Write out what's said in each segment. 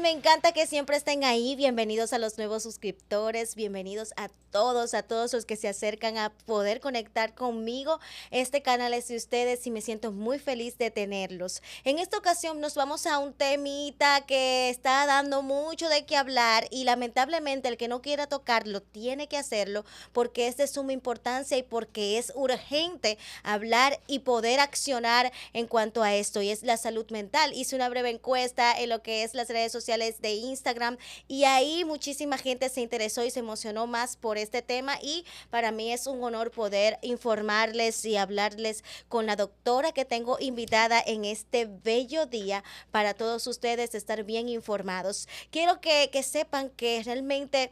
Me encanta que siempre estén ahí. Bienvenidos a los nuevos suscriptores, bienvenidos a todos los que se acercan a poder conectar conmigo. Este canal es de ustedes y me siento muy feliz de tenerlos. En esta ocasión nos vamos a un temita que está dando mucho de qué hablar y lamentablemente el que no quiera tocarlo tiene que hacerlo porque es de suma importancia y porque es urgente hablar y poder accionar en cuanto a esto, y es la salud mental. Hice una breve encuesta en lo que es las redes sociales de Instagram y ahí muchísima gente se interesó y se emocionó más por este tema, y para mí es un honor poder informarles y hablarles con la doctora que tengo invitada en este bello día para todos ustedes estar bien informados. Quiero que sepan que realmente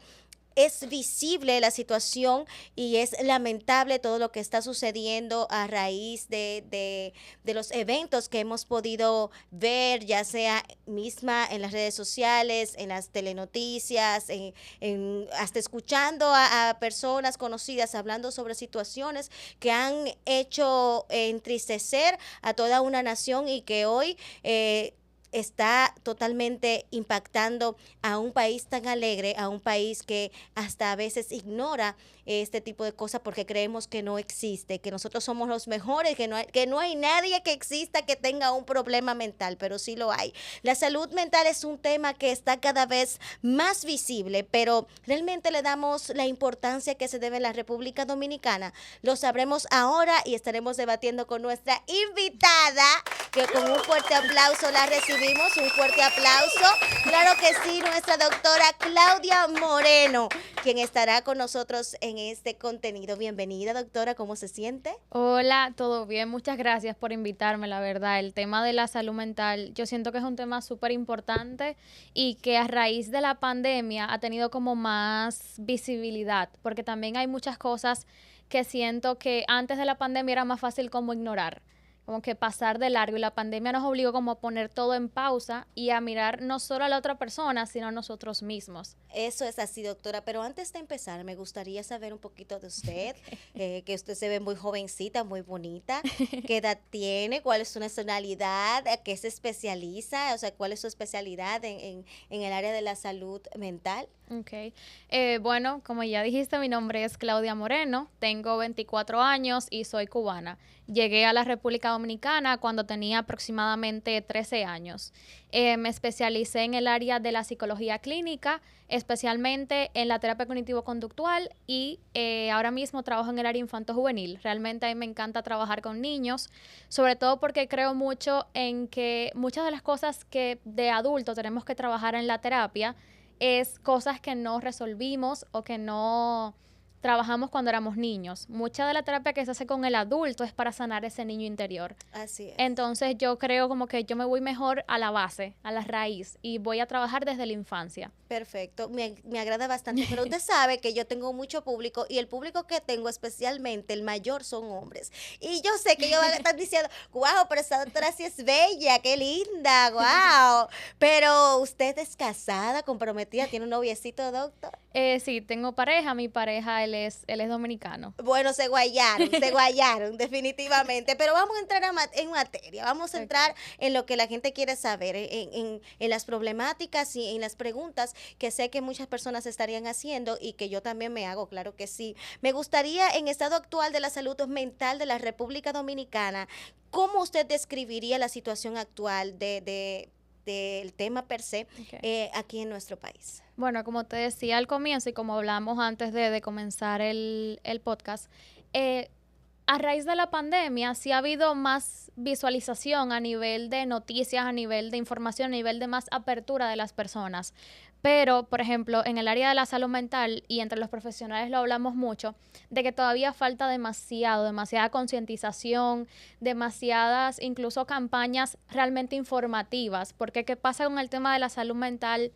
es visible la situación y es lamentable todo lo que está sucediendo a raíz de los eventos que hemos podido ver, ya sea misma en las redes sociales, en las telenoticias, hasta escuchando a personas conocidas hablando sobre situaciones que han hecho entristecer a toda una nación y que hoy está totalmente impactando a un país tan alegre, a un país que hasta a veces ignora este tipo de cosas porque creemos que no existe, que nosotros somos los mejores, que no hay nadie que exista que tenga un problema mental, pero sí lo hay. La salud mental es un tema que está cada vez más visible, pero realmente le damos la importancia que se debe en la República Dominicana. Lo sabremos ahora y estaremos debatiendo con nuestra invitada, que con un fuerte aplauso la recibimos, un fuerte aplauso. Claro que sí, nuestra doctora Claudia Moreno, quien estará con nosotros en este contenido. Bienvenida, doctora, ¿cómo se siente? Hola, ¿todo bien? Muchas gracias por invitarme, la verdad. El tema de la salud mental, yo siento que es un tema súper importante y que a raíz de la pandemia ha tenido como más visibilidad, porque también hay muchas cosas que siento que antes de la pandemia era más fácil como ignorar, como que pasar de largo, y la pandemia nos obligó como a poner todo en pausa y a mirar no solo a la otra persona, sino a nosotros mismos. Eso es así, doctora, pero antes de empezar me gustaría saber un poquito de usted, que usted se ve muy jovencita, muy bonita. ¿Qué edad tiene? ¿Cuál es su nacionalidad? ¿A qué se especializa? O sea, ¿cuál es su especialidad en el área de la salud mental? Ok. Bueno, como ya dijiste, mi nombre es Claudia Moreno, tengo 24 años y soy cubana. Llegué a la República Dominicana cuando tenía aproximadamente 13 años. Me especialicé en el área de la psicología clínica, especialmente en la terapia cognitivo-conductual, y ahora mismo trabajo en el área infanto-juvenil. Realmente a mí me encanta trabajar con niños, sobre todo porque creo mucho en que muchas de las cosas que de adultos tenemos que trabajar en la terapia es cosas que no resolvimos o que no trabajamos cuando éramos niños. Mucha de la terapia que se hace con el adulto es para sanar ese niño interior. Así es. Entonces yo creo como que yo me voy mejor a la base, a la raíz, y voy a trabajar desde la infancia. Perfecto, me agrada bastante, pero usted sabe que yo tengo mucho público y el público que tengo especialmente, el mayor, son hombres. Y yo sé que ellos van a estar diciendo, wow, pero esa doctora sí es bella, qué linda, wow. Pero usted es casada, comprometida, tiene un noviecito, doctor. Sí, tengo pareja, mi pareja, él es dominicano. Bueno, se guayaron, definitivamente. Pero vamos a entrar en materia, vamos a entrar Okay. en lo que la gente quiere saber, en las problemáticas y en las preguntas que sé que muchas personas estarían haciendo y que yo también me hago, claro que sí. Me gustaría, en estado actual de la salud mental de la República Dominicana, ¿cómo usted describiría la situación actual del tema per se Okay. aquí en nuestro país? Bueno, como te decía al comienzo y como hablamos antes de comenzar el podcast, eh, a raíz de la pandemia sí ha habido más visualización a nivel de noticias, a nivel de información, a nivel de más apertura de las personas. Pero, por ejemplo, en el área de la salud mental y entre los profesionales lo hablamos mucho, de que todavía falta demasiada concientización, demasiadas incluso campañas realmente informativas, porque ¿qué pasa con el tema de la salud mental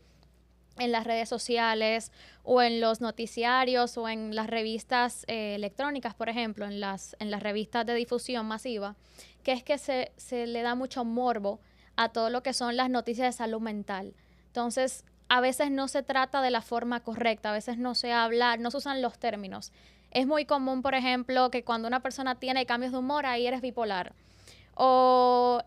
en las redes sociales o en los noticiarios o en las revistas electrónicas, por ejemplo, en las revistas de difusión masiva, que es que se le da mucho morbo a todo lo que son las noticias de salud mental? Entonces, a veces no se trata de la forma correcta, a veces no se habla, no se usan los términos. Es muy común, por ejemplo, que cuando una persona tiene cambios de humor, ahí eres bipolar. o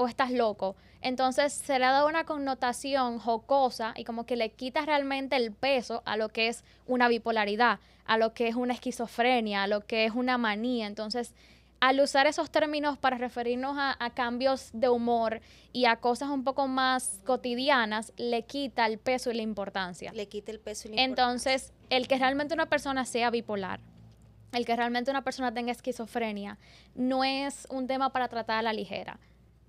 estás loco. Entonces se le ha dado una connotación jocosa y como que le quita realmente el peso a lo que es una bipolaridad, a lo que es una esquizofrenia, a lo que es una manía. Entonces, al usar esos términos para referirnos a cambios de humor y a cosas un poco más cotidianas, le quita el peso y la importancia. Le quita el peso y la importancia. Entonces, el que realmente una persona sea bipolar, el que realmente una persona tenga esquizofrenia, no es un tema para tratar a la ligera.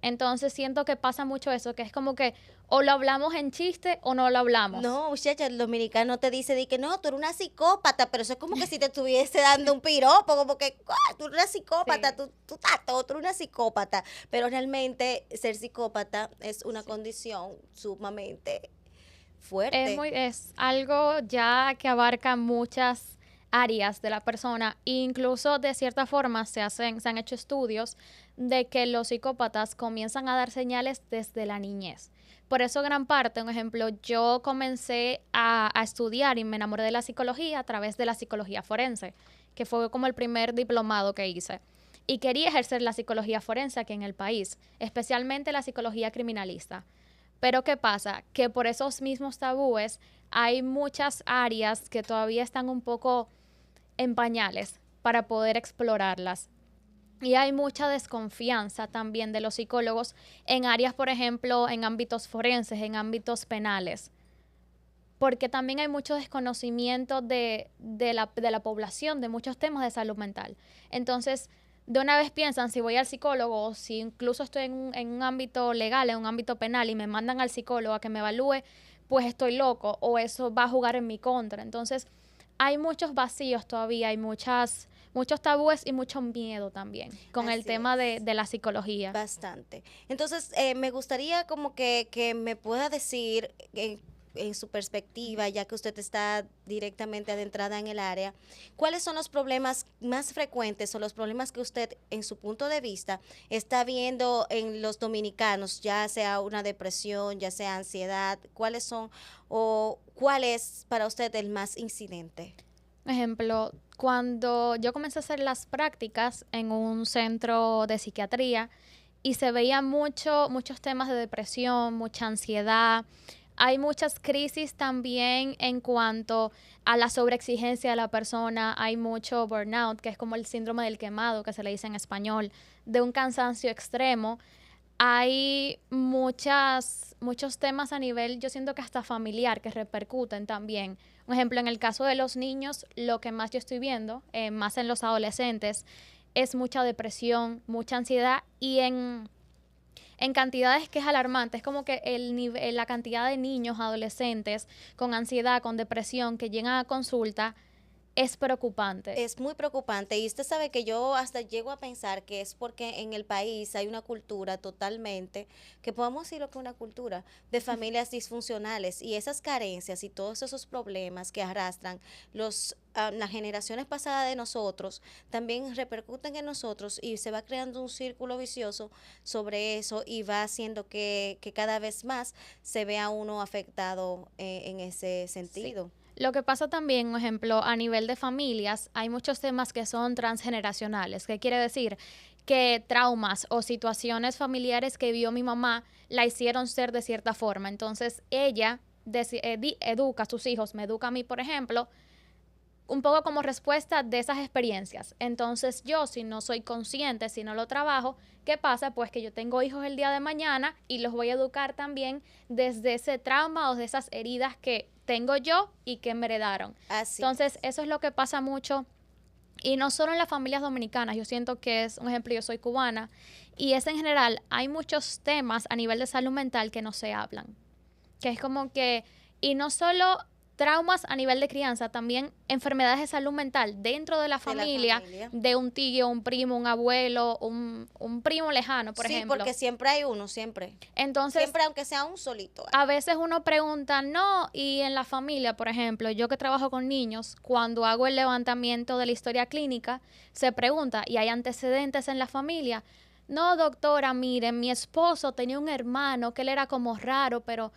Entonces siento que pasa mucho eso, que es como que o lo hablamos en chiste o no lo hablamos. No, muchacha, el dominicano te dice de que no, tú eres una psicópata, pero eso es como que si te estuviese dando un piropo, como que tú eres una psicópata, Sí. tú estás todo, tú eres una psicópata. Pero realmente ser psicópata es una condición sumamente fuerte. Es algo ya que abarca muchas áreas de la persona. Incluso de cierta forma se han hecho estudios de que los psicópatas comienzan a dar señales desde la niñez. Por eso gran parte, un ejemplo, yo comencé a estudiar y me enamoré de la psicología a través de la psicología forense, que fue como el primer diplomado que hice. Y quería ejercer la psicología forense aquí en el país, especialmente la psicología criminalista. Pero ¿qué pasa? Que por esos mismos tabúes hay muchas áreas que todavía están un poco en pañales para poder explorarlas. Y hay mucha desconfianza también de los psicólogos en áreas, por ejemplo, en ámbitos forenses, en ámbitos penales. Porque también hay mucho desconocimiento de la población, de muchos temas de salud mental. Entonces, de una vez piensan, si voy al psicólogo o si incluso estoy en un ámbito legal, en un ámbito penal y me mandan al psicólogo a que me evalúe, pues estoy loco o eso va a jugar en mi contra. Entonces, hay muchos vacíos todavía, hay muchos tabúes y mucho miedo también con el Así tema es. de la psicología. Bastante. Entonces, me gustaría como que me pueda decir en su perspectiva, ya que usted está directamente adentrada en el área, ¿cuáles son los problemas más frecuentes o los problemas que usted, en su punto de vista, está viendo en los dominicanos, ya sea una depresión, ya sea ansiedad? ¿Cuáles son o cuál es para usted el más incidente? Ejemplo, cuando yo comencé a hacer las prácticas en un centro de psiquiatría y se veían muchos temas de depresión, mucha ansiedad. Hay muchas crisis también en cuanto a la sobreexigencia de la persona. Hay mucho burnout, que es como el síndrome del quemado, que se le dice en español, de un cansancio extremo. Hay muchos temas a nivel, yo siento que hasta familiar, que repercuten también. Un ejemplo, en el caso de los niños, lo que más yo estoy viendo, más en los adolescentes, es mucha depresión, mucha ansiedad y en cantidades que es alarmante. Es como que la cantidad de niños, adolescentes con ansiedad, con depresión que llegan a consulta es preocupante. Es muy preocupante y usted sabe que yo hasta llego a pensar que es porque en el país hay una cultura totalmente, que podemos decir lo que es una cultura, de familias disfuncionales y esas carencias y todos esos problemas que arrastran las generaciones pasadas de nosotros también repercuten en nosotros y se va creando un círculo vicioso sobre eso y va haciendo que cada vez más se vea uno afectado en ese sentido. Sí. Lo que pasa también, por ejemplo, a nivel de familias, hay muchos temas que son transgeneracionales. ¿Qué quiere decir? Que traumas o situaciones familiares que vio mi mamá la hicieron ser de cierta forma. Entonces, ella educa a sus hijos, me educa a mí, por ejemplo, un poco como respuesta de esas experiencias. Entonces yo, si no soy consciente, si no lo trabajo, ¿qué pasa? Pues que yo tengo hijos el día de mañana y los voy a educar también desde ese trauma o de esas heridas que tengo yo y que me heredaron. Así Entonces, es. eso es lo que pasa mucho. Y no solo en las familias dominicanas, yo siento que es, un ejemplo, yo soy cubana, y es en general, hay muchos temas a nivel de salud mental que no se hablan. Que es como que, y no solo traumas a nivel de crianza, también enfermedades de salud mental dentro de la familia, de un tío, un primo, un abuelo, un primo lejano, por ejemplo. Sí, porque siempre hay uno, siempre. Entonces, Siempre, aunque sea un solito. a veces uno pregunta, no, y en la familia, por ejemplo, yo que trabajo con niños, cuando hago el levantamiento de la historia clínica, se pregunta, ¿y hay antecedentes en la familia? No, doctora, mire, mi esposo tenía un hermano que él era como raro, pero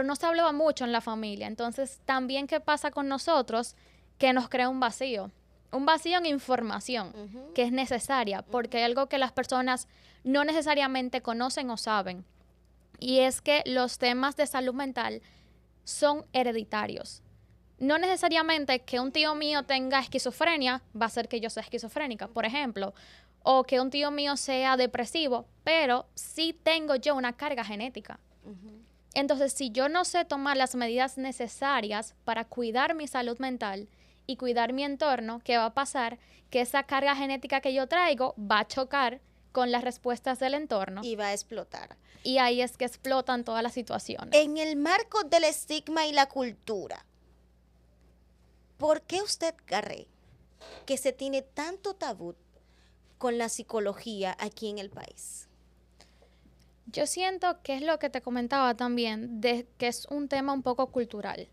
no se hablaba mucho en la familia. Entonces, también, ¿qué pasa con nosotros? Que nos crea un vacío en información que es necesaria, porque hay algo que las personas no necesariamente conocen o saben. Y es que los temas de salud mental son hereditarios. No necesariamente que un tío mío tenga esquizofrenia va a hacer que yo sea esquizofrénica, por ejemplo, o que un tío mío sea depresivo, pero sí tengo yo una carga genética. Entonces, si yo no sé tomar las medidas necesarias para cuidar mi salud mental y cuidar mi entorno, ¿qué va a pasar? Que esa carga genética que yo traigo va a chocar con las respuestas del entorno. Y va a explotar. Y ahí es que explotan todas las situaciones. En el marco del estigma y la cultura, ¿por qué usted cree que se tiene tanto tabú con la psicología aquí en el país? Yo siento que es lo que te comentaba también, de que es un tema un poco cultural.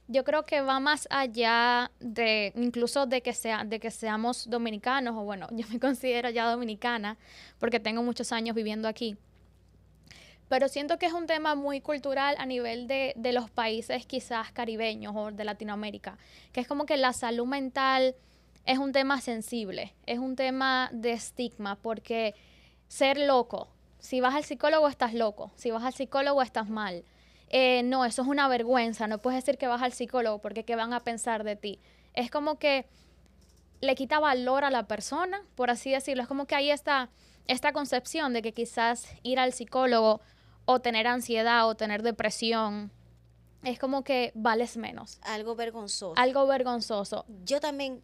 Yo creo que va más allá de incluso de que seamos dominicanos, o bueno, yo me considero ya dominicana porque tengo muchos años viviendo aquí. Pero siento que es un tema muy cultural a nivel de los países quizás caribeños o de Latinoamérica, que es como que la salud mental es un tema sensible, es un tema de estigma, porque ser loco, si vas al psicólogo estás loco, si vas al psicólogo estás mal. No, eso es una vergüenza, no puedes decir que vas al psicólogo porque ¿qué van a pensar de ti? Es como que le quita valor a la persona, por así decirlo. Es como que hay esta concepción de que quizás ir al psicólogo o tener ansiedad o tener depresión es como que vales menos. Algo vergonzoso. Algo vergonzoso. Yo también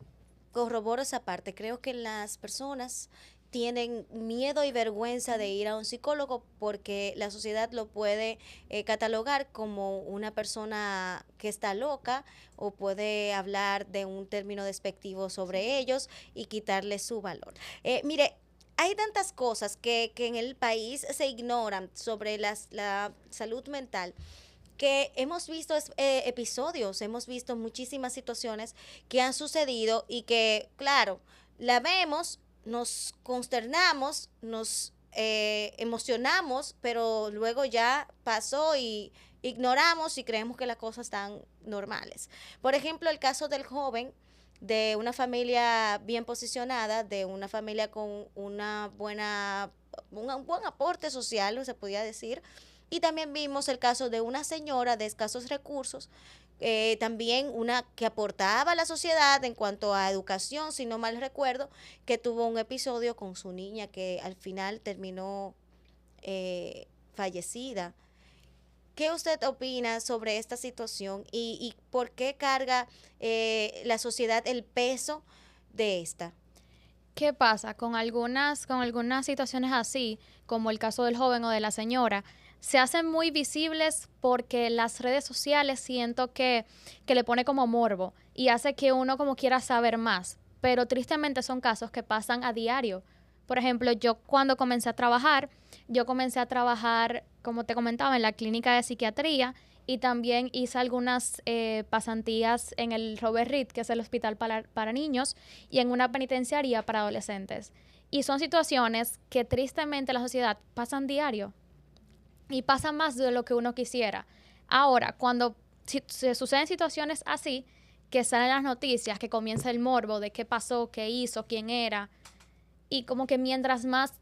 corroboro esa parte. Creo que las personas tienen miedo y vergüenza de ir a un psicólogo porque la sociedad lo puede catalogar como una persona que está loca o puede hablar de un término despectivo sobre ellos y quitarle su valor. Mire, hay tantas cosas que en el país se ignoran sobre la salud mental, que hemos visto episodios, hemos visto muchísimas situaciones que han sucedido y que, claro, la vemos, nos consternamos, nos emocionamos, pero luego ya pasó y ignoramos y creemos que las cosas están normales. Por ejemplo, el caso del joven de una familia bien posicionada, de una familia con un buen aporte social, se podía decir. Y también vimos el caso de una señora de escasos recursos, también una que aportaba a la sociedad en cuanto a educación, si no mal recuerdo, que tuvo un episodio con su niña que al final terminó fallecida. ¿Qué usted opina sobre esta situación y por qué carga la sociedad el peso de esta? ¿Qué pasa? Con algunas situaciones así, como el caso del joven o de la señora, se hacen muy visibles porque las redes sociales siento que le pone como morbo y hace que uno como quiera saber más. Pero tristemente son casos que pasan a diario. Por ejemplo, yo cuando comencé a trabajar, como te comentaba, en la clínica de psiquiatría y también hice algunas pasantías en el Robert Reed, que es el hospital para niños, y en una penitenciaría para adolescentes. Y son situaciones que tristemente la sociedad pasan diario y pasan más de lo que uno quisiera. Ahora, cuando se suceden situaciones así, que salen las noticias, que comienza el morbo de qué pasó, qué hizo, quién era, y como que mientras más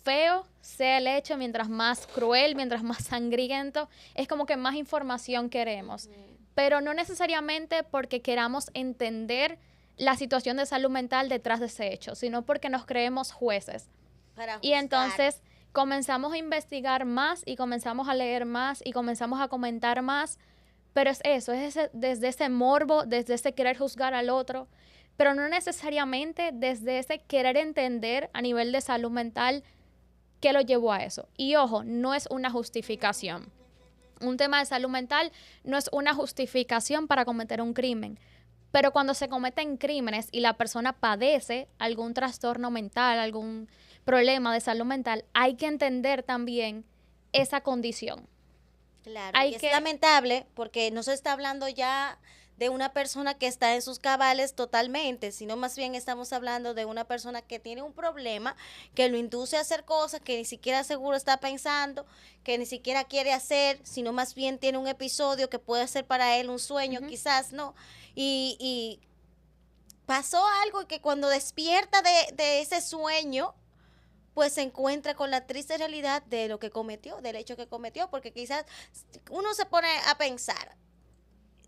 feo sea el hecho, mientras más cruel, mientras más sangriento, es como que más información queremos. Pero no necesariamente porque queramos entender la situación de salud mental detrás de ese hecho, sino porque nos creemos jueces. Y entonces comenzamos a investigar más y comenzamos a leer más y comenzamos a comentar más, pero es eso, desde ese morbo, desde ese querer juzgar al otro, pero no necesariamente desde ese querer entender a nivel de salud mental qué lo llevó a eso. Y ojo, no es una justificación. Un tema de salud mental no es una justificación para cometer un crimen. Pero cuando se cometen crímenes y la persona padece algún trastorno mental, algún problema de salud mental, hay que entender también esa condición. Claro, y es lamentable porque no se está hablando ya de una persona que está en sus cabales totalmente, sino más bien estamos hablando de una persona que tiene un problema, que lo induce a hacer cosas que ni siquiera seguro está pensando, que ni siquiera quiere hacer, sino más bien tiene un episodio que puede ser para él un sueño, quizás, ¿no? Y pasó algo que cuando despierta de ese sueño, pues se encuentra con la triste realidad de lo que cometió, del hecho que cometió, porque quizás uno se pone a pensar,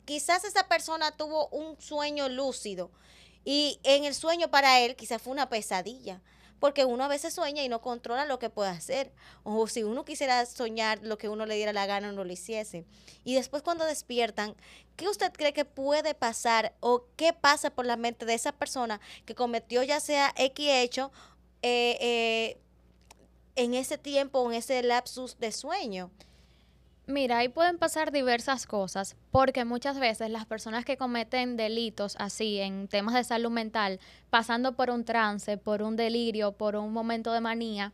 quizás esa persona tuvo un sueño lúcido y en el sueño para él quizás fue una pesadilla. Porque uno a veces sueña y no controla lo que puede hacer. O si uno quisiera soñar lo que uno le diera la gana, no lo hiciese. Y después cuando despiertan, ¿qué usted cree que puede pasar o qué pasa por la mente de esa persona que cometió ya sea X hecho eh, eh, en ese tiempo, en ese lapsus de sueño? Mira, ahí pueden pasar diversas cosas, porque muchas veces las personas que cometen delitos así en temas de salud mental, pasando por un trance, por un delirio, por un momento de manía,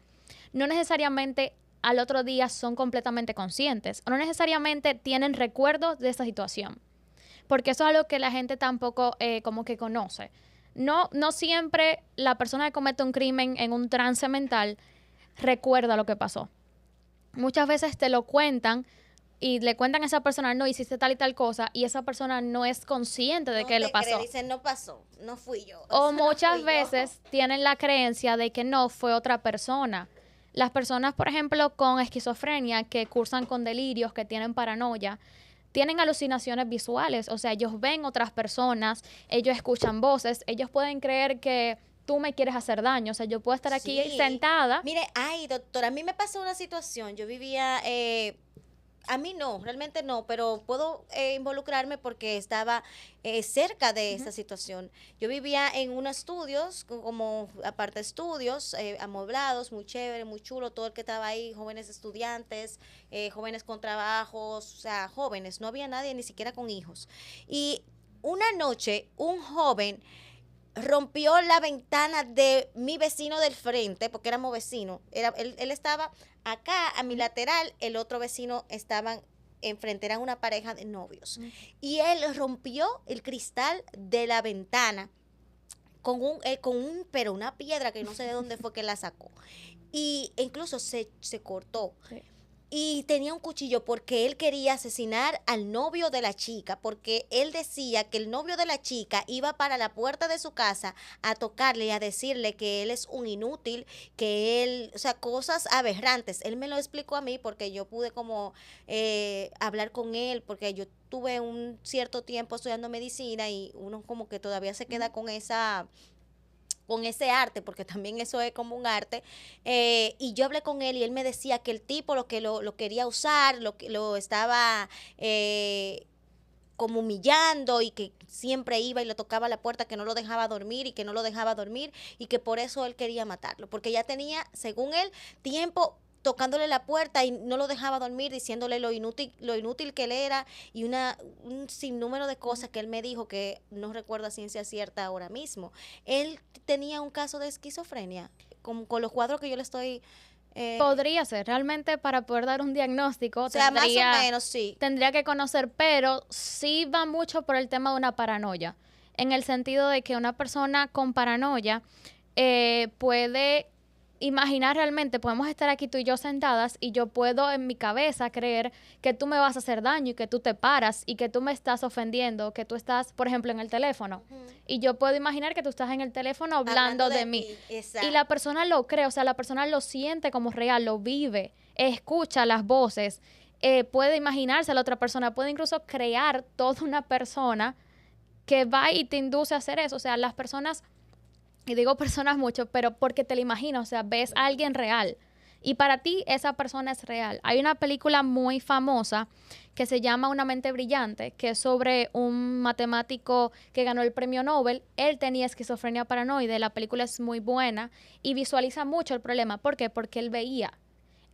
no necesariamente al otro día son completamente conscientes, o no necesariamente tienen recuerdos de esa situación, porque eso es algo que la gente tampoco como que conoce. No, no siempre la persona que comete un crimen en un trance mental recuerda lo que pasó. Muchas veces te lo cuentan y le cuentan a esa persona, no, hiciste tal y tal cosa, y esa persona no es consciente de No que lo te crees, pasó. dicen, no pasó, no fui yo, O eso no muchas fui yo. veces tienen la creencia de que no, fue otra persona. Las personas, por ejemplo, con esquizofrenia, que cursan con delirios, que tienen paranoia, tienen alucinaciones visuales, o sea, ellos ven otras personas, ellos escuchan voces, ellos pueden creer que tú me quieres hacer daño, o sea, yo puedo estar aquí Sí. sentada. Mire, ay, doctora, a mí me pasó una situación. Yo vivía, a mí no, realmente no, pero puedo involucrarme porque estaba cerca de esa situación. Yo vivía en unos estudios, como aparte estudios, amoblados, muy chévere, muy chulo, todo el que estaba ahí, jóvenes estudiantes, jóvenes con trabajos, o sea, jóvenes, no había nadie ni siquiera con hijos. Y una noche, un joven rompió la ventana de mi vecino del frente, porque éramos vecinos. Él estaba acá a mi lateral, el otro vecino estaban enfrente, eran una pareja de novios. Y él rompió el cristal de la ventana pero una piedra que no sé de dónde fue que la sacó. Y incluso se cortó. Sí. Y tenía un cuchillo porque él quería asesinar al novio de la chica, porque él decía que el novio de la chica iba para la puerta de su casa a tocarle y a decirle que él es un inútil, que él, o sea, cosas aberrantes. Él me lo explicó a mí porque yo pude como hablar con él, porque yo tuve un cierto tiempo estudiando medicina y uno como que todavía se queda con ese arte, porque también eso es como un arte, y yo hablé con él y él me decía que el tipo lo quería usar, lo estaba como humillando y que siempre iba y le tocaba la puerta, que no lo dejaba dormir y que no lo dejaba dormir y que por eso él quería matarlo, porque ya tenía, según él, tiempo tocándole la puerta y no lo dejaba dormir, diciéndole lo inútil que él era y un sinnúmero de cosas que él me dijo que no recuerdo a ciencia cierta ahora mismo. Él tenía un caso de esquizofrenia, con los cuadros que yo le estoy... Podría ser, realmente para poder dar un diagnóstico o sea, más o menos, sí. tendría que conocer, pero sí va mucho por el tema de una paranoia, en el sentido de que una persona con paranoia puede imaginar realmente, podemos estar aquí tú y yo sentadas y yo puedo en mi cabeza creer que tú me vas a hacer daño y que tú te paras y que tú me estás ofendiendo, que tú estás, por ejemplo, en el teléfono. Y yo puedo imaginar que tú estás en el teléfono hablando de mí. Y la persona lo cree, o sea, la persona lo siente como real, lo vive, escucha las voces, puede imaginarse a la otra persona, puede incluso crear toda una persona que va y te induce a hacer eso. O sea, las personas, y digo personas mucho, pero porque te lo imaginas, o sea, ves a alguien real. Y para ti esa persona es real. Hay una película muy famosa que se llama Una mente brillante, que es sobre un matemático que ganó el premio Nobel. Él tenía esquizofrenia paranoide. La película es muy buena y visualiza mucho el problema. ¿Por qué? Porque él veía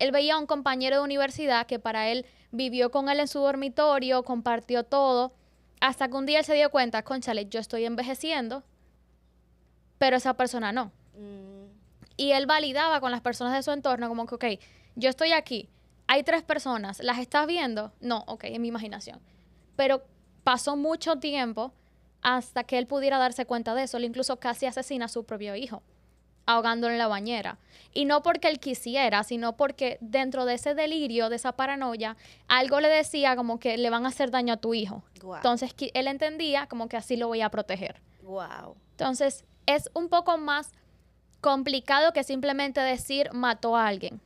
a un compañero de universidad que para él vivió con él en su dormitorio, compartió todo, hasta que un día él se dio cuenta, cónchale, yo estoy envejeciendo, pero esa persona no. Y él validaba con las personas de su entorno como que, ok, yo estoy aquí, hay 3 personas, ¿las estás viendo? No, ok, en mi imaginación. Pero pasó mucho tiempo hasta que él pudiera darse cuenta de eso. Él incluso casi asesina a su propio hijo, ahogándolo en la bañera. Y no porque él quisiera, sino porque dentro de ese delirio, de esa paranoia, algo le decía como que le van a hacer daño a tu hijo. Wow. Entonces él entendía como que así lo voy a proteger. Wow. Entonces es un poco más complicado que simplemente decir mató a alguien.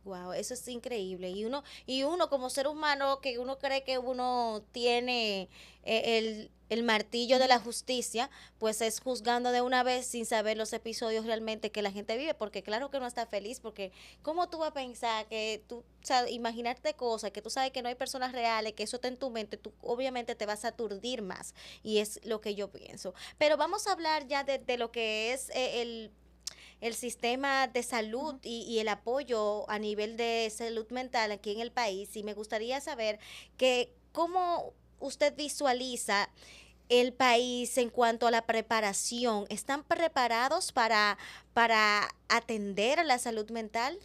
Wow, eso es increíble. Y uno como ser humano, que uno cree que uno tiene el martillo de la justicia, pues es juzgando de una vez sin saber los episodios realmente que la gente vive, porque claro que no está feliz, porque ¿cómo tú vas a pensar que tú, o sea, imaginarte cosas, que tú sabes que no hay personas reales, que eso está en tu mente, tú obviamente te vas a aturdir más, y es lo que yo pienso. Pero vamos a hablar ya de lo que es el sistema de salud Ujú. y el apoyo a nivel de salud mental aquí en el país. Y me gustaría saber que cómo usted visualiza el país en cuanto a la preparación. ¿Están preparados para atender a la salud mental?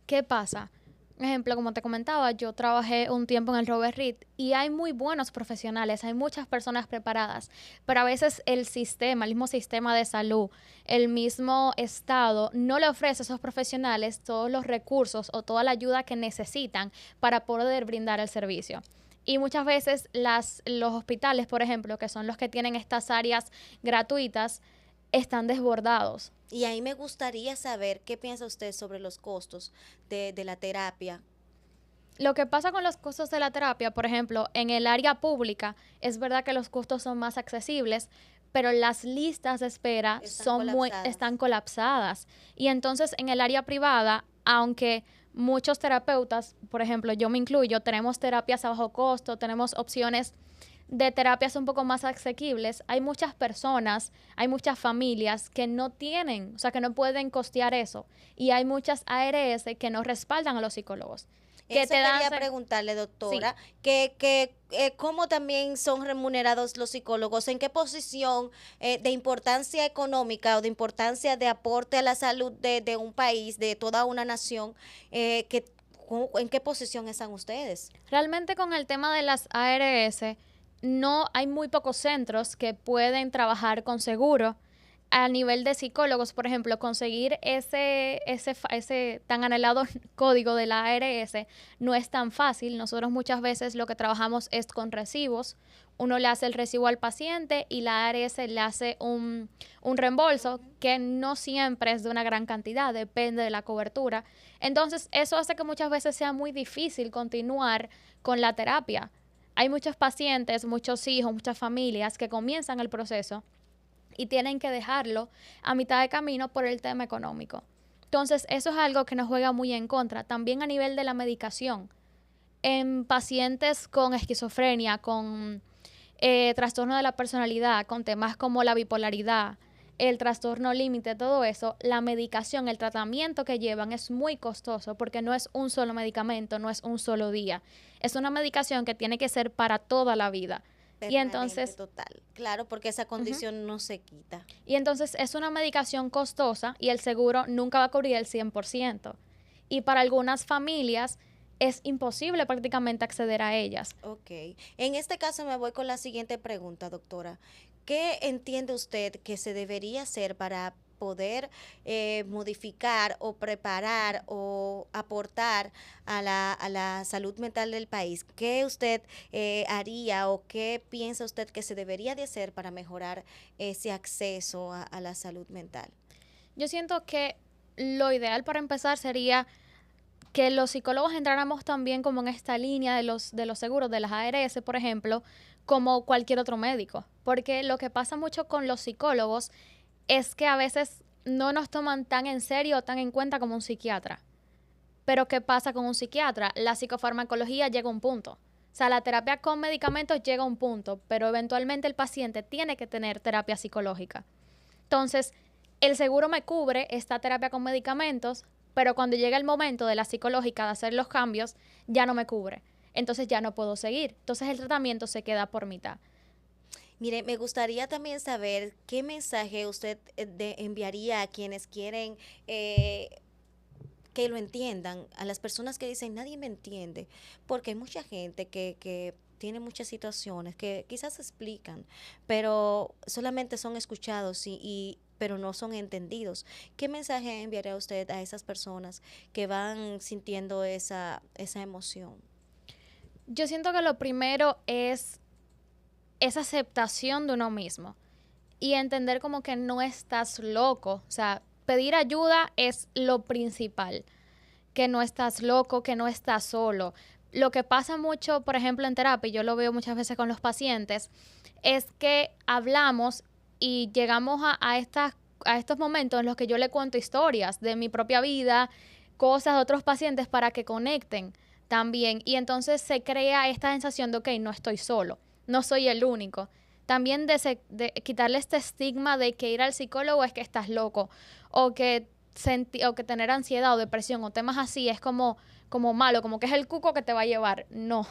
¿Qué pasa? Ejemplo, como te comentaba, yo trabajé un tiempo en el Robert Reed y hay muy buenos profesionales, hay muchas personas preparadas, pero a veces el sistema, el mismo sistema de salud, el mismo Estado no le ofrece a esos profesionales todos los recursos o toda la ayuda que necesitan para poder brindar el servicio. Y muchas veces los hospitales, por ejemplo, que son los que tienen estas áreas gratuitas, están desbordados. Y ahí me gustaría saber qué piensa usted sobre los costos de la terapia. Lo que pasa con los costos de la terapia, por ejemplo, en el área pública, es verdad que los costos son más accesibles, pero las listas de espera Están colapsadas. están colapsadas. Y entonces en el área privada, aunque muchos terapeutas, por ejemplo, yo me incluyo, tenemos terapias a bajo costo, tenemos opciones de terapias un poco más asequibles, hay muchas personas, hay muchas familias que no tienen, o sea, que no pueden costear eso. Y hay muchas ARS que no respaldan a los psicólogos. Que Eso te dan, quería preguntarle, sí, doctora, que cómo también son remunerados los psicólogos, en qué posición de importancia económica o de importancia de aporte a la salud de un país, de toda una nación, en qué posición están ustedes. realmente con el tema de las ARS, no hay muy pocos centros que pueden trabajar con seguro. A nivel de psicólogos, por ejemplo, conseguir ese tan anhelado código de la ARS no es tan fácil. Nosotros muchas veces lo que trabajamos es con recibos. Uno le hace el recibo al paciente y la ARS le hace un reembolso que no siempre es de una gran cantidad, depende de la cobertura. Entonces, eso hace que muchas veces sea muy difícil continuar con la terapia. Hay muchos pacientes, muchos hijos, muchas familias que comienzan el proceso y tienen que dejarlo a mitad de camino por el tema económico. Entonces, eso es algo que nos juega muy en contra. También a nivel de la medicación. En pacientes con esquizofrenia, con trastorno de la personalidad, con temas como la bipolaridad, el trastorno límite, todo eso, la medicación, el tratamiento que llevan es muy costoso porque no es un solo medicamento, no es un solo día. Es una medicación que tiene que ser para toda la vida. Y Permanente, entonces, total. Claro, porque esa ujú, condición no se quita. y entonces es una medicación costosa y el seguro nunca va a cubrir el 100%. Y para algunas familias es imposible prácticamente acceder a ellas. Ok. En este caso me voy con la siguiente pregunta, doctora. ¿Qué entiende usted que se debería hacer para poder modificar o preparar o aportar a la salud mental del país? ¿Qué usted haría o qué piensa usted que se debería de hacer para mejorar ese acceso a la salud mental? Yo siento que lo ideal para empezar sería que los psicólogos entráramos también como en esta línea de los seguros, de las ARS, por ejemplo, como cualquier otro médico. Porque lo que pasa mucho con los psicólogos es que a veces no nos toman tan en serio o tan en cuenta como un psiquiatra. Pero ¿qué pasa con un psiquiatra? La psicofarmacología llega a un punto. O sea, la terapia con medicamentos llega a un punto, pero eventualmente el paciente tiene que tener terapia psicológica. Entonces, el seguro me cubre esta terapia con medicamentos, pero cuando llega el momento de la psicológica de hacer los cambios, ya no me cubre. Entonces ya no puedo seguir. Entonces el tratamiento se queda por mitad. Mire, me gustaría también saber qué mensaje usted enviaría a quienes quieren que lo entiendan, a las personas que dicen nadie me entiende, porque hay mucha gente que tiene muchas situaciones que quizás se explican, pero solamente son escuchados pero no son entendidos. ¿Qué mensaje enviaría usted a esas personas que van sintiendo esa emoción? Yo siento que lo primero es esa aceptación de uno mismo y entender como que no estás loco. O sea, pedir ayuda es lo principal, que no estás loco, que no estás solo. Lo que pasa mucho, por ejemplo, en terapia, y yo lo veo muchas veces con los pacientes, es que hablamos y llegamos a estos momentos en los que yo le cuento historias de mi propia vida, cosas de otros pacientes para que conecten también. Y entonces se crea esta sensación de, ok, no estoy solo, no soy el único. También de quitarle este estigma de que ir al psicólogo es que estás loco, o que tener ansiedad o depresión o temas así es como malo, como que es el cuco que te va a llevar. No.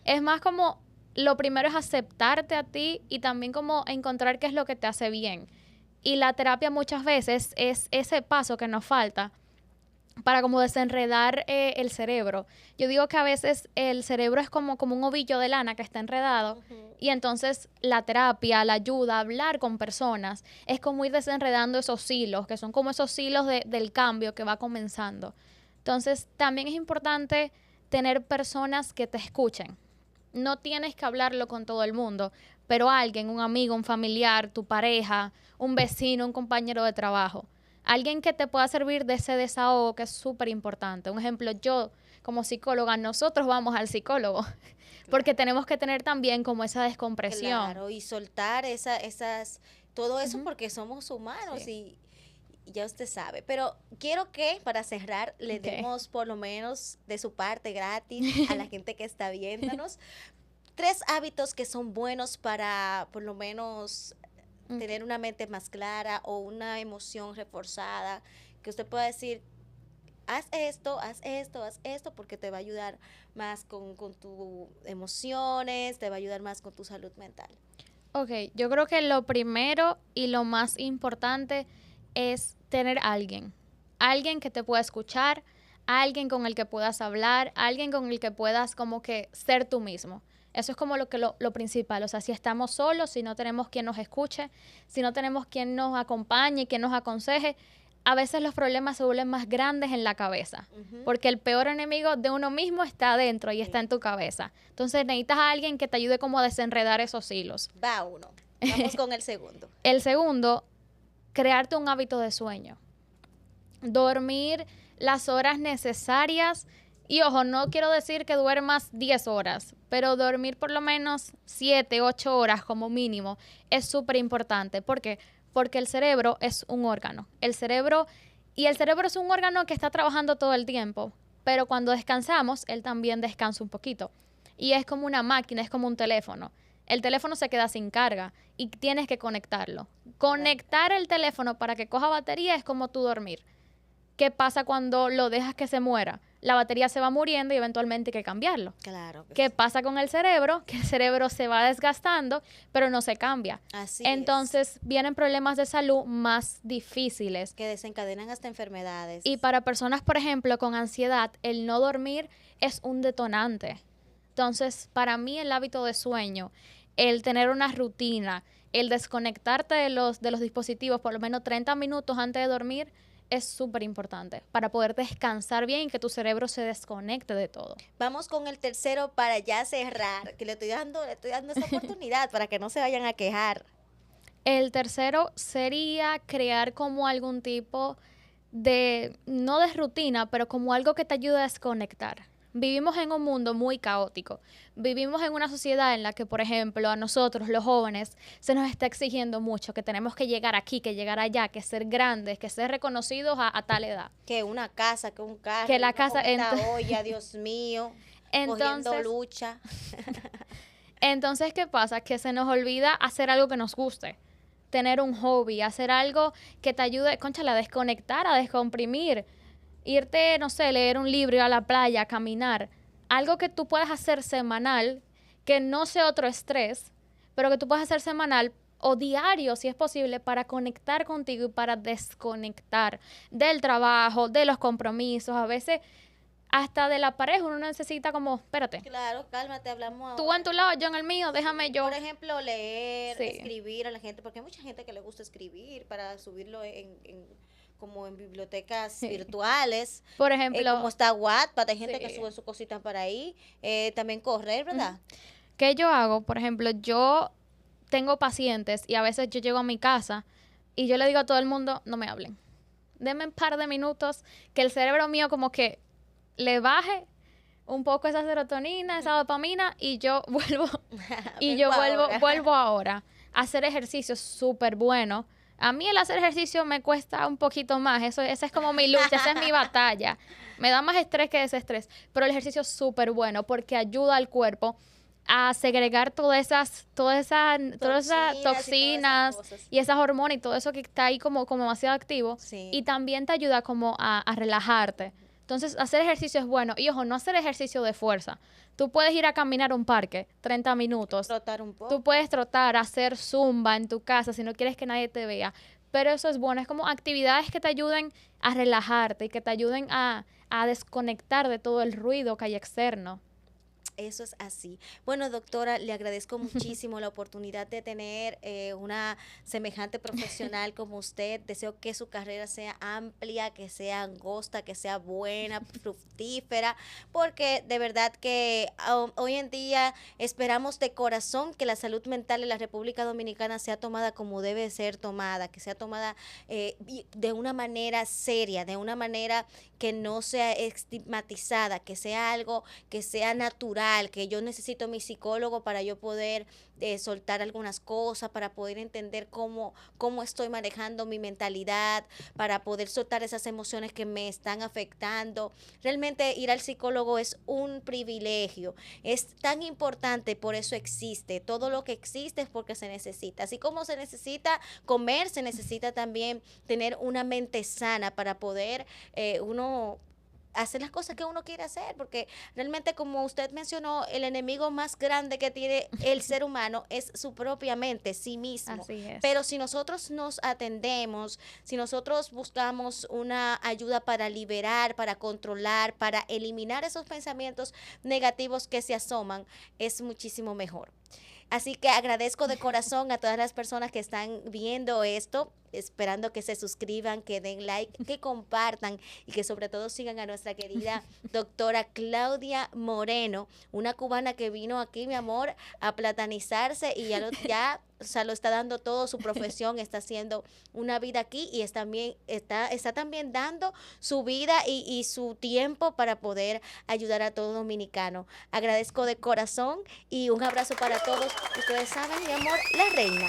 Es más como, lo primero es aceptarte a ti y también como encontrar qué es lo que te hace bien. Y la terapia muchas veces es ese paso que nos falta para como desenredar el cerebro. Yo digo que a veces el cerebro es como un ovillo de lana que está enredado, y entonces la terapia, la ayuda, hablar con personas, es como ir desenredando esos hilos, que son como esos hilos del cambio que va comenzando. Entonces también es importante tener personas que te escuchen. No tienes que hablarlo con todo el mundo, pero alguien, un amigo, un familiar, tu pareja, un vecino, un compañero de trabajo, alguien que te pueda servir de ese desahogo, que es súper importante. Un ejemplo, yo como psicóloga, nosotros vamos al psicólogo porque tenemos que tener también como esa descompresión. Claro, y soltar todo eso porque somos humanos y ya usted sabe. Pero quiero que para cerrar le demos por lo menos de su parte gratis a la gente que está viéndonos 3 hábitos que son buenos para por lo menos tener una mente más clara o una emoción reforzada, que usted pueda decir, haz esto, haz esto, haz esto, porque te va a ayudar más con tus emociones, te va a ayudar más con tu salud mental. Ok, yo creo que lo primero y lo más importante es tener alguien que te pueda escuchar, alguien con el que puedas hablar, alguien con el que puedas como que ser tú mismo. Eso es como lo principal. O sea, si estamos solos, si no tenemos quien nos escuche, si no tenemos quien nos acompañe, quien nos aconseje, a veces los problemas se vuelven más grandes en la cabeza. Porque el peor enemigo de uno mismo está adentro y está en tu cabeza. Entonces necesitas a alguien que te ayude como a desenredar esos hilos. Va uno. Vamos con el segundo. El segundo, crearte un hábito de sueño. Dormir las horas necesarias. Y ojo, no quiero decir que duermas 10 horas, pero dormir por lo menos 7, 8 horas como mínimo es súper importante. ¿Por qué? Porque el cerebro es un órgano. El cerebro es un órgano que está trabajando todo el tiempo, pero cuando descansamos, él también descansa un poquito. Y es como una máquina, es como un teléfono. El teléfono se queda sin carga y tienes que conectarlo. Conectar el teléfono para que coja batería es como tú dormir. ¿Qué pasa cuando lo dejas que se muera? La batería se va muriendo y eventualmente hay que cambiarlo. Claro. ¿Qué pasa con el cerebro? Que el cerebro se va desgastando, pero no se cambia. Así Entonces vienen problemas de salud más difíciles. Que desencadenan hasta enfermedades. Y para personas, por ejemplo, con ansiedad, el no dormir es un detonante. Entonces, para mí el hábito de sueño, el tener una rutina, el desconectarte de los dispositivos por lo menos 30 minutos antes de dormir, es súper importante para poder descansar bien y que tu cerebro se desconecte de todo. Vamos con el tercero para ya cerrar, que le estoy dando esa oportunidad para que no se vayan a quejar. El tercero sería crear como algún tipo de, no de rutina, pero como algo que te ayude a desconectar. Vivimos en un mundo muy caótico. Vivimos en una sociedad en la que, por ejemplo, a nosotros, los jóvenes, se nos está exigiendo mucho, que tenemos que llegar aquí, que llegar allá, que ser grandes, que ser reconocidos a tal edad. Que una casa, que un carro, que la casa, olla, Dios mío, cogiendo lucha. Entonces, ¿qué pasa? Que se nos olvida hacer algo que nos guste. Tener un hobby, hacer algo que te ayude, cónchale, a desconectar, a descomprimir. Irte, no sé, leer un libro, ir a la playa, caminar. Algo que tú puedas hacer semanal, que no sea otro estrés, pero que tú puedas hacer semanal o diario, si es posible, para conectar contigo y para desconectar del trabajo, de los compromisos. A veces, hasta de la pareja, uno necesita como, espérate. Claro, cálmate, hablamos Tú en tu lado, yo en el mío, déjame yo. Por ejemplo, leer, escribir a la gente, porque hay mucha gente que le gusta escribir para subirlo como en bibliotecas virtuales. Por ejemplo. Como está Wattpad, hay gente que sube sus cositas para ahí. También correr, ¿verdad? ¿Qué yo hago? Por ejemplo, yo tengo pacientes y a veces yo llego a mi casa y yo le digo a todo el mundo, no me hablen. Deme un par de minutos que el cerebro mío como que le baje un poco esa serotonina, esa dopamina y yo vuelvo ahora. Hacer ejercicio es súper bueno. A mí el hacer ejercicio me cuesta un poquito más. Esa es como mi lucha, esa es mi batalla. Me da más estrés que desestrés. Pero el ejercicio es súper bueno porque ayuda al cuerpo a segregar todas esas toxinas y esas hormonas y todo eso que está ahí como demasiado activo. Sí. Y también te ayuda como a relajarte. Entonces, hacer ejercicio es bueno. Y ojo, no hacer ejercicio de fuerza. Tú puedes ir a caminar a un parque, 30 minutos. Trotar un poco. Tú puedes trotar, hacer zumba en tu casa si no quieres que nadie te vea. Pero eso es bueno. Es como actividades que te ayuden a relajarte y que te ayuden a desconectar de todo el ruido que hay externo. Eso es así. Bueno, doctora, le agradezco muchísimo la oportunidad de tener una semejante profesional como usted. Deseo que su carrera sea amplia, que sea angosta, que sea buena, fructífera, porque de verdad que hoy en día esperamos de corazón que la salud mental en la República Dominicana sea tomada como debe ser tomada, que sea tomada de una manera seria, de una manera que no sea estigmatizada, que sea algo que sea natural, que yo necesito mi psicólogo para yo poder soltar algunas cosas, para poder entender cómo estoy manejando mi mentalidad, para poder soltar esas emociones que me están afectando. Realmente ir al psicólogo es un privilegio, es tan importante, por eso existe. Todo lo que existe es porque se necesita. Así como se necesita comer, se necesita también tener una mente sana para poder uno hacer las cosas que uno quiere hacer, porque realmente, como usted mencionó, el enemigo más grande que tiene el ser humano es su propia mente, sí mismo. Así es. Pero si nosotros nos atendemos, si nosotros buscamos una ayuda para liberar, para controlar, para eliminar esos pensamientos negativos que se asoman, es muchísimo mejor. Así que agradezco de corazón a todas las personas que están viendo esto, esperando que se suscriban, que den like, que compartan y que sobre todo sigan a nuestra querida doctora Claudia Moreno, una cubana que vino aquí, mi amor, a platanizarse y ya o sea, lo está dando todo, su profesión, está haciendo una vida aquí y está también dando su vida y su tiempo para poder ayudar a todo dominicano. Agradezco de corazón y un abrazo para todos. Ustedes saben, mi amor, la reina.